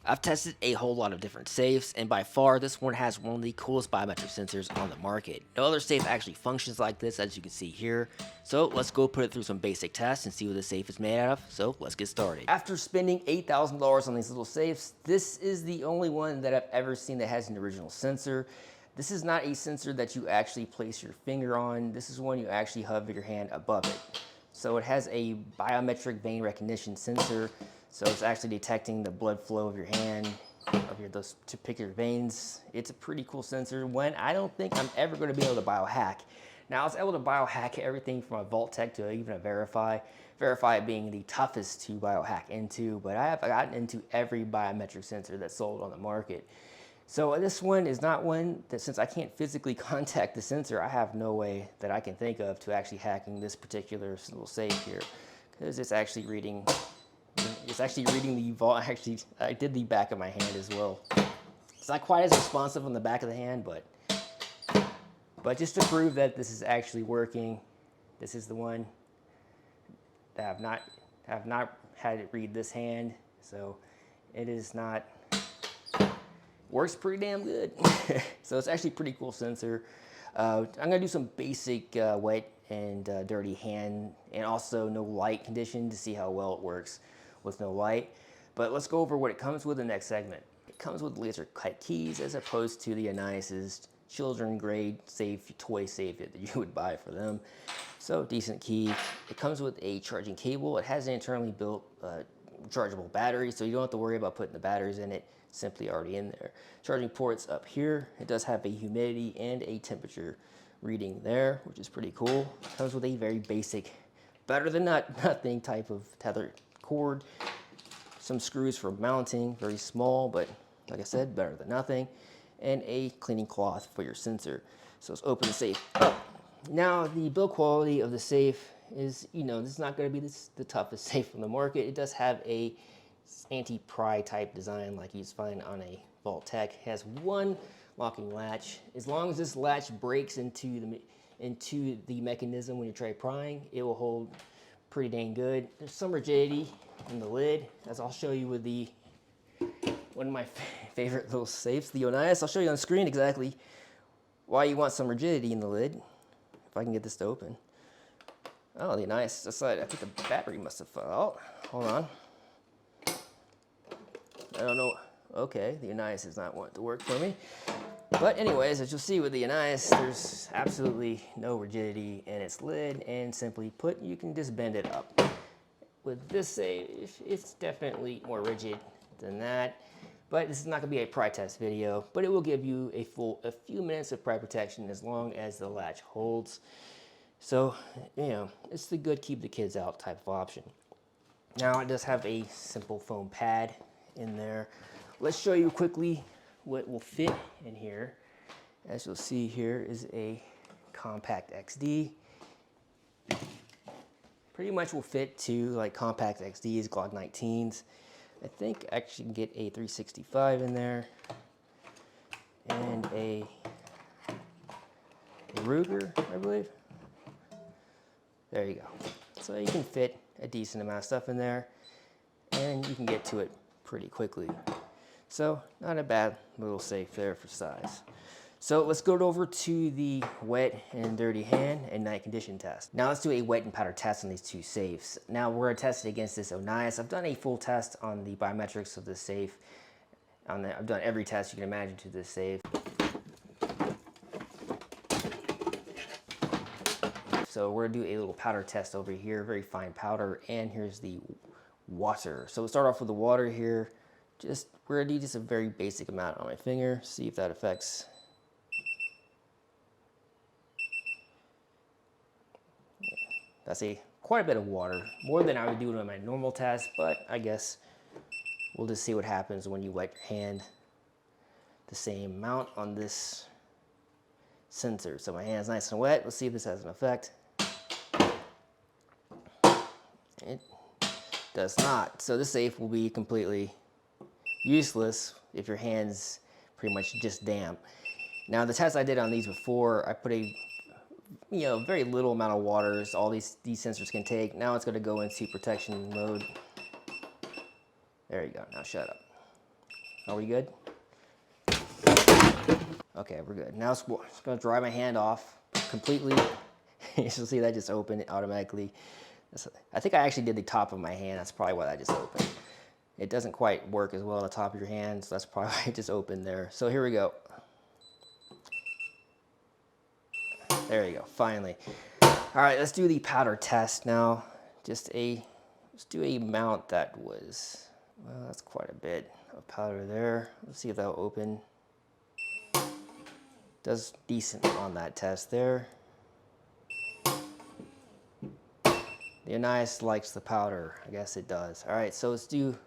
I've tested a whole lot of different safes, and by far this one has one of the coolest biometric sensors on the market. No other safe actually functions like this, as you can see here. So let's go put it through some basic tests and see what the safe is made out of. So let's get started. After spending $8,000 on these little safes, this is the only one that I've ever seen that has an original sensor. This is not a sensor that you actually place your finger on. This is one you actually hover your hand above it. So it has a biometric vein recognition sensor. So it's actually detecting the blood flow of your hand, those particular veins. It's a pretty cool sensor. One I don't think I'm ever going to be able to biohack. Now I was able to biohack everything from a Vault-Tec to even a Verify. Verify being the toughest to biohack into, but I have gotten into every biometric sensor that's sold on the market. So this one is not one that, since I can't physically contact the sensor, I have no way that I can think of to actually hacking this particular little safe here, because it's actually reading the vault. Actually, I did the back of my hand as well. It's not quite as responsive on the back of the hand, but just to prove that this is actually working, this is the one that have not had it read this hand. So it is not, works pretty damn good. So it's actually a pretty cool sensor. I'm gonna do some basic wet and dirty hand, and also no light condition to see how well it works with no light. But let's go over what it comes with in the next segment. It comes with laser cut keys as opposed to the Anias's children grade safe, toy safe that you would buy for them. So decent key. It comes with a charging cable. It has an internally built chargeable battery, so you don't have to worry about putting the batteries in it, simply already in there. Charging ports up here. It does have a humidity and a temperature reading there, which is pretty cool. It comes with a very basic, better than nothing type of tether cord, some screws for mounting, very small, but like I said, better than nothing, and a cleaning cloth for your sensor. So let's open the safe up. Now the build quality of the safe is, this is not going to be the toughest safe on the market. It does have a anti-pry type design like you'd find on a Vault-Tec. It has one locking latch. As long as this latch breaks into the mechanism when you try prying, it will hold pretty dang good. There's some rigidity in the lid, as I'll show you with one of my favorite little safes, the Onias. I'll show you on the screen exactly why you want some rigidity in the lid. If I can get this to open. Oh, the Onias decided, I think the battery must have fell out. Hold on. I don't know. Okay, the Onias is not wanting to work for me. But anyways, as you'll see with the Onias, there's absolutely no rigidity in its lid, and simply put, you can just bend it up. With this safe, it's definitely more rigid than that. But this is not going to be a pry test video, but it will give you a few minutes of pry protection as long as the latch holds. So, it's the good keep the kids out type of option. Now it does have a simple foam pad in there. Let's show you quickly what will fit in here. As you'll see, here is a compact XD. Pretty much will fit to like compact XDs, Glock 19s. I think I actually can get a 365 in there and a Ruger, I believe. There you go. So you can fit a decent amount of stuff in there, and you can get to it pretty quickly. So not a bad little safe there for size. So let's go over to the wet and dirty hand and night condition test. Now let's do a wet and powder test on these two safes. Now we're going to test it against this Onias. I've done a full test on the biometrics of this safe. I've done every test you can imagine to this safe. So we're going to do a little powder test over here, very fine powder, and here's the water. So we'll start off with the water here. We're going to do just a very basic amount on my finger, see if that affects. That's quite a bit of water, more than I would do in my normal test, but I guess we'll just see what happens when you wet your hand the same amount on this sensor. So my hand's nice and wet. Let's see if this has an effect. It does not. So this safe will be completely useless if your hand's pretty much just damp. Now the test I did on these before, I put a very little amount of water is all these sensors can take. Now it's going to go into protection mode. There you go. Now shut up. Are we good? Okay, we're good. Now it's going to dry my hand off completely. You should see that just opened automatically. I think I actually did the top of my hand. That's probably why that just opened. It doesn't quite work as well on the top of your hand, so that's probably why it just opened there. So here we go. There you go, finally. All right, let's do the powder test now. Let's do a amount that was, well, that's quite a bit of powder there. Let's see if that'll open. Does decent on that test there. The Anais likes the powder. I guess it does. All right, so let's do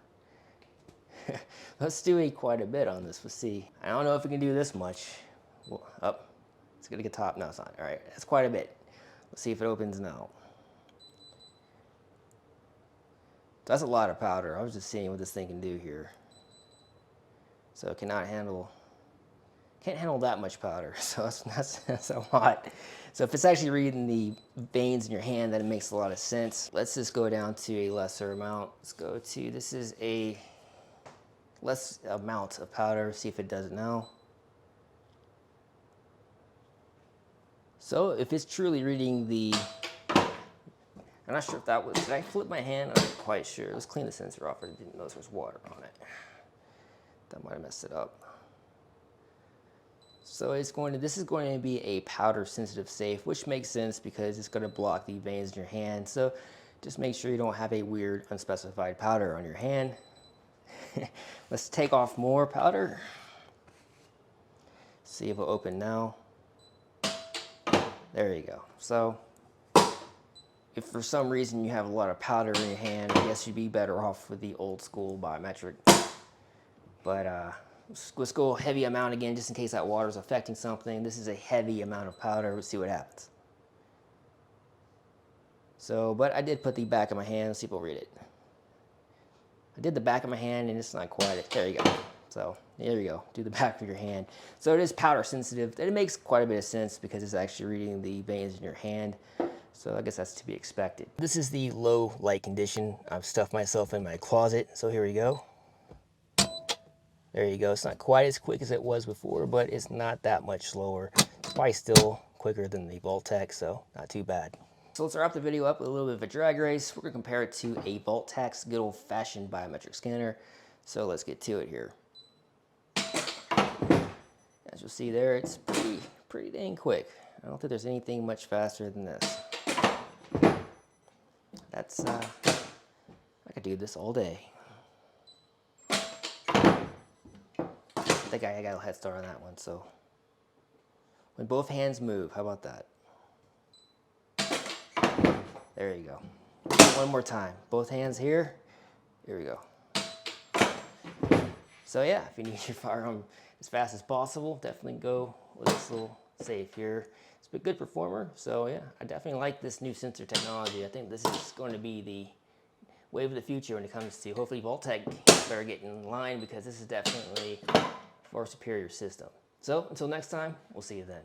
quite a bit on this. We'll see. I don't know if we can do this much. Well, up. It's gonna get top. No, it's not. All right, that's quite a bit. Let's see if it opens now. That's a lot of powder. I was just seeing what this thing can do here. So it can't handle that much powder. So that's a lot. So if it's actually reading the veins in your hand, then it makes a lot of sense. Let's just go down to a lesser amount. Let's go to, this is a less amount of powder. See if it does it now. So if it's truly reading the, I'm not sure if that was, did I flip my hand? I'm not quite sure. Let's clean the sensor off. I didn't notice there was water on it. That might have messed it up. So this is going to be a powder sensitive safe, which makes sense because it's going to block the veins in your hand. So just make sure you don't have a weird unspecified powder on your hand. Let's take off more powder. See if it'll open now. There you go. So if for some reason you have a lot of powder in your hand, I guess you'd be better off with the old school biometric. But let's go heavy amount again, just in case that water is affecting something. This is a heavy amount of powder. Let's see what happens. So, but I did put the back of my hand. Let's see if we'll read it. I did the back of my hand, and it's not quite. There you go. So there you go. Do the back of your hand. So it is powder sensitive. And it makes quite a bit of sense because it's actually reading the veins in your hand. So I guess that's to be expected. This is the low light condition. I've stuffed myself in my closet. So here we go. There you go. It's not quite as quick as it was before, but it's not that much slower. It's probably still quicker than the Vault-Tec, so not too bad. So let's wrap the video up with a little bit of a drag race. We're going to compare it to a Vault-Tec's good old-fashioned biometric scanner. So let's get to it here. As you'll see there, it's pretty dang quick. I don't think there's anything much faster than this. That's, I could do this all day. I think I got a head start on that one, so. When both hands move, how about that? There you go. One more time. Both hands here. Here we go. So yeah, if you need your firearm as fast as possible, definitely go with this little safe here. It's a good performer, so yeah, I definitely like this new sensor technology. I think this is going to be the wave of the future when it comes to, hopefully Vault-Tec better get in line because this is definitely a far superior system. So until next time, we'll see you then.